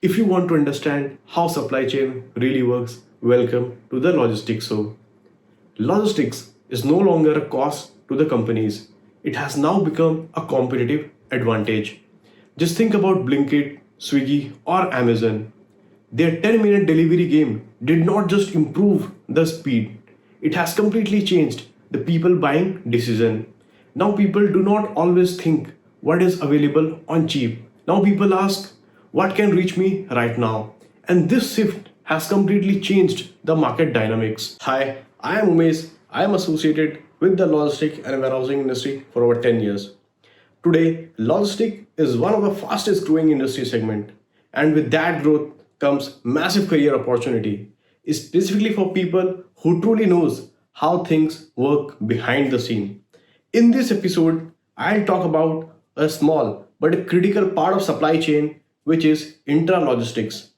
If you want to understand how supply chain really works, welcome to the Logistics Show. Logistics is no longer a cost to the companies. It has now become a competitive advantage. Just think about Blinkit, Swiggy, or Amazon. Their 10-minute delivery game did not just improve the speed, it has completely changed the people buying decision. Now people do not always think what is available on cheap. Now people ask what can reach me right now. And this shift has completely changed the market dynamics. Hi, I am Umesh. I am associated with the logistic and warehousing industry for over 10 years. Today, logistics is one of the fastest growing industry segment, and with that growth comes massive career opportunity, specifically for people who truly knows how things work behind the scene. In this episode, I'll talk about a small but a critical part of supply chain, which is intralogistics.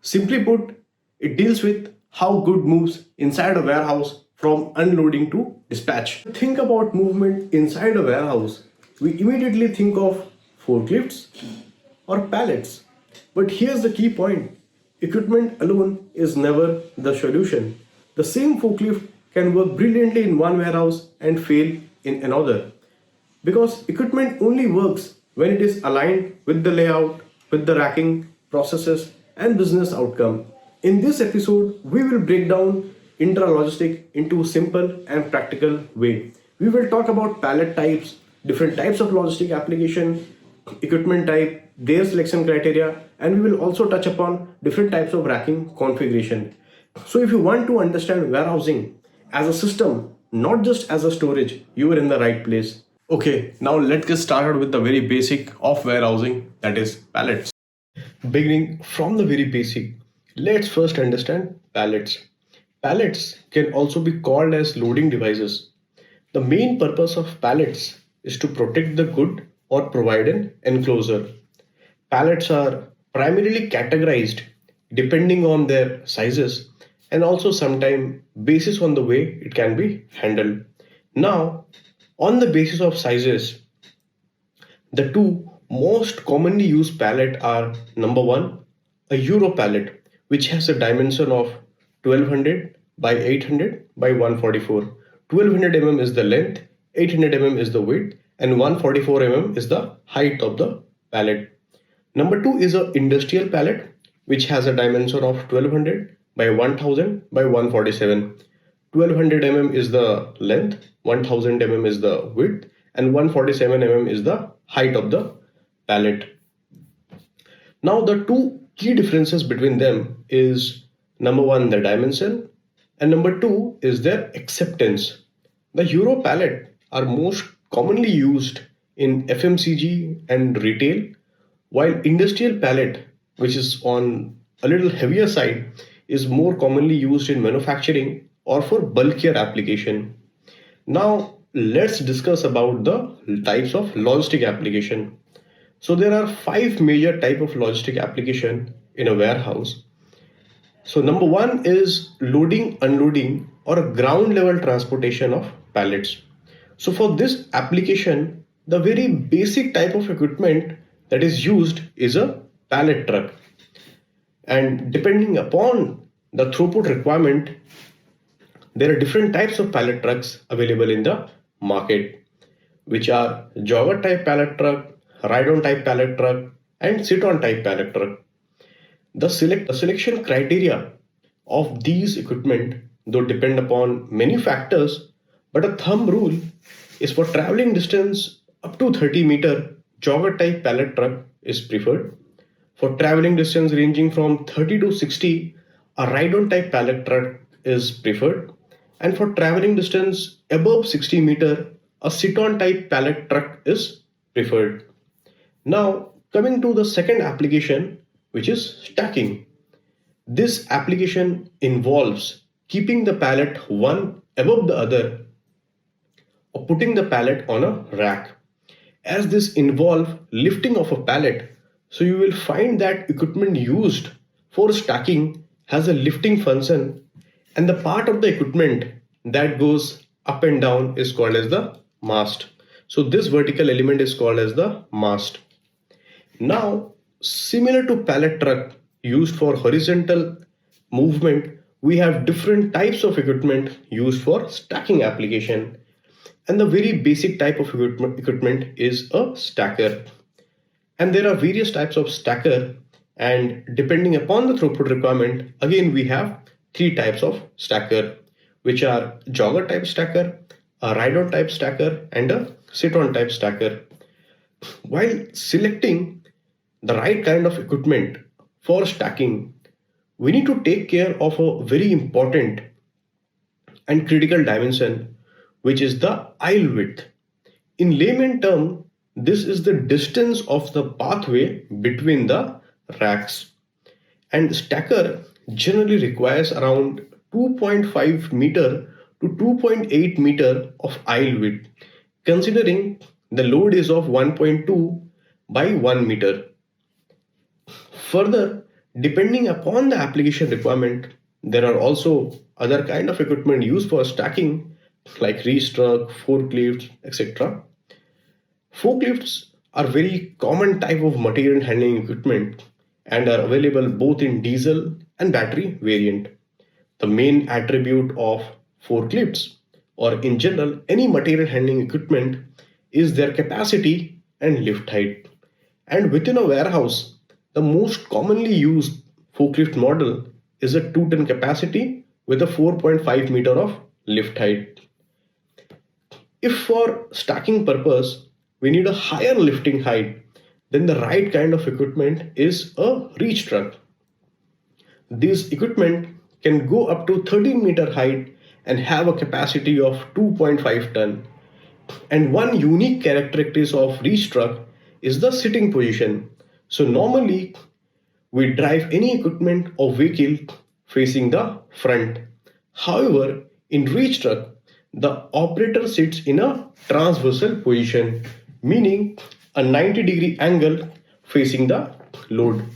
Simply put, it deals with how good moves inside a warehouse from unloading to dispatch. Think about movement inside a warehouse. We immediately think of forklifts or pallets. But here's the key point, equipment alone is never the solution. The same forklift can work brilliantly in one warehouse and fail in another. Because equipment only works when it is aligned with the layout, with the racking, processes, and business outcome. In this episode, we will break down intralogistic into a simple and practical way. We will talk about pallet types, different types of logistic application, equipment type, their selection criteria, and we will also touch upon different types of racking configuration. So if you want to understand warehousing as a system, not just as a storage, you are in the right place. Okay, now let's get started with the very basic of warehousing, that is pallets. Beginning from the very basic, let's first understand pallets. Pallets can also be called as loading devices. The main purpose of pallets is to protect the good or provide an enclosure. Pallets are primarily categorized depending on their sizes and also sometimes basis on the way it can be handled. Now, on the basis of sizes, the two most commonly used pallet are number one, a Euro pallet, which has a dimension of 1200 by 800 by 144. 1200 mm is the length, 800 mm is the width, and 144 mm is the height of the pallet. Number two is an industrial pallet, which has a dimension of 1200 by 1000 by 147. 1200 mm is the length, 1000 mm is the width, and 147 mm is the height of the pallet. Now the two key differences between them is number one, the dimension, and number two is their acceptance. The Euro pallet are most commonly used in FMCG and retail, while industrial pallet, which is on a little heavier side, is more commonly used in manufacturing or for bulkier application. Now let's discuss about the types of logistic application. So there are five major type of logistic application in a warehouse. So number one is loading, unloading, or a ground level transportation of pallets. So for this application, the very basic type of equipment that is used is a pallet truck. And depending upon the throughput requirement, there are different types of pallet trucks available in the market, which are jogger type pallet truck, ride on type pallet truck, and sit on type pallet truck. The selection criteria of these equipment though depend upon many factors, but a thumb rule is for traveling distance up to 30-meter, jogger type pallet truck is preferred. For traveling distance ranging from 30 to 60, a ride on type pallet truck is preferred. And for traveling distance above 60-meter, a sit on type pallet truck is preferred. Now coming to the second application, which is stacking. This application involves keeping the pallet one above the other or putting the pallet on a rack. As this involves lifting of a pallet, so you will find that equipment used for stacking has a lifting function, and the part of the equipment that goes up and down is called as the mast. So this vertical element is called as the mast. Now, similar to pallet truck, used for horizontal movement, we have different types of equipment used for stacking application. And the very basic type of equipment is a stacker. And there are various types of stacker, and depending upon the throughput requirement, again we have three types of stacker, which are jogger type stacker, a ride on type stacker, and a sit on type stacker. While selecting the right kind of equipment for stacking, we need to take care of a very important and critical dimension, which is the aisle width. In layman term, this is the distance of the pathway between the racks. And stacker generally requires around 2.5 meter to 2.8 meter of aisle width, considering the load is of 1.2 by 1 meter. Further, depending upon the application requirement, there are also other kind of equipment used for stacking like reach truck, forklifts, etc. Forklifts are very common type of material handling equipment and are available both in diesel and battery variant. The main attribute of forklifts, or in general any material handling equipment, is their capacity and lift height. And within a warehouse, the most commonly used forklift model is a 2-ton capacity with a 4.5 meter of lift height. If for stacking purpose we need a higher lifting height, then the right kind of equipment is a reach truck. This equipment can go up to 13-meter height and have a capacity of 2.5 ton. And one unique characteristic of reach truck is the sitting position. So normally we drive any equipment or vehicle facing the front. However, in reach truck, the operator sits in a transversal position, meaning a 90-degree angle facing the load.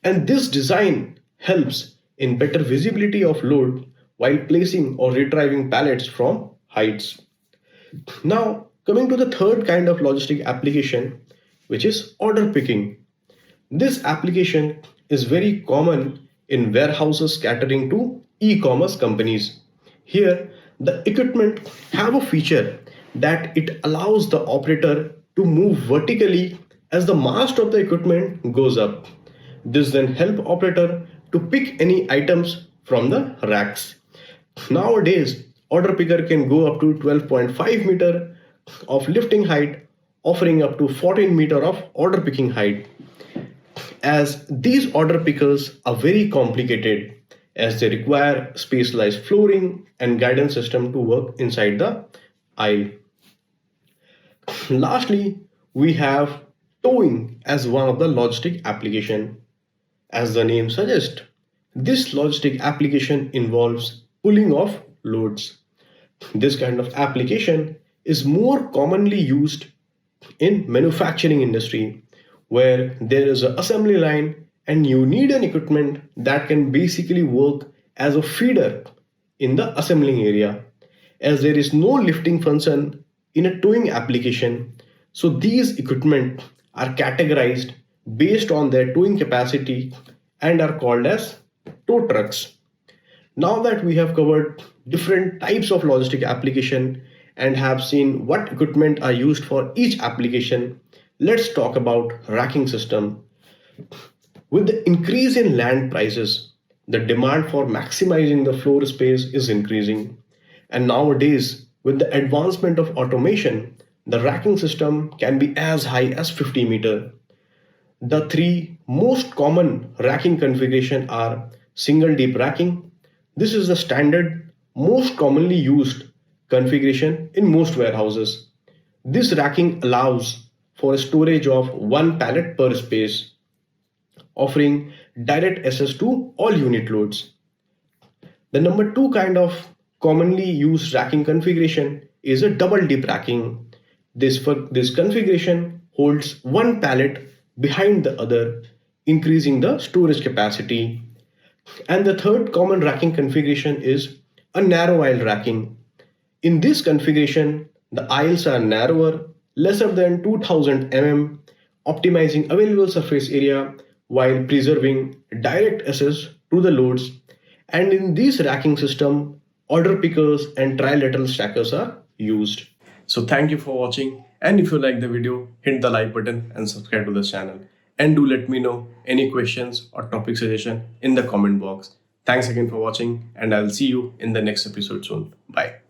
And this design helps in better visibility of load while placing or retrieving pallets from heights. Now, coming to the third kind of logistic application, which is order picking. This application is very common in warehouses catering to e-commerce companies. Here, the equipment have a feature that it allows the operator to move vertically as the mast of the equipment goes up. This then help operator to pick any items from the racks. Nowadays, order picker can go up to 12.5 meter of lifting height, offering up to 14 meter of order picking height. As these order pickers are very complicated, as they require specialized flooring and guidance system to work inside the aisle. Lastly, we have towing as one of the logistic application. As the name suggests, this logistic application involves pulling of loads. This kind of application is more commonly used in manufacturing industry, where there is an assembly line and you need an equipment that can basically work as a feeder in the assembling area, as there is no lifting function in a towing application. So these equipment are categorized based on their towing capacity and are called as tow trucks. Now that we have covered different types of logistic application and have seen what equipment are used for each application, let's talk about racking system. With the increase in land prices, the demand for maximizing the floor space is increasing. And nowadays, with the advancement of automation, the racking system can be as high as 50 meter. The three most common racking configuration are single deep racking. This is the standard, most commonly used configuration in most warehouses. This racking allows for a storage of one pallet per space, offering direct access to all unit loads. The number two kind of commonly used racking configuration is a double deep racking. This configuration holds one pallet behind the other, increasing the storage capacity. And the third common racking configuration is a narrow aisle racking. In this configuration, the aisles are narrower, lesser than 2000 mm, optimizing available surface area while preserving direct access to the loads. And in this racking system, order pickers and trilateral stackers are used. So thank you for watching, and if you like the video, hit the like button and subscribe to the channel. And do let me know any questions or topic suggestion in the comment box. Thanks again for watching, and I'll see you in the next episode soon. Bye.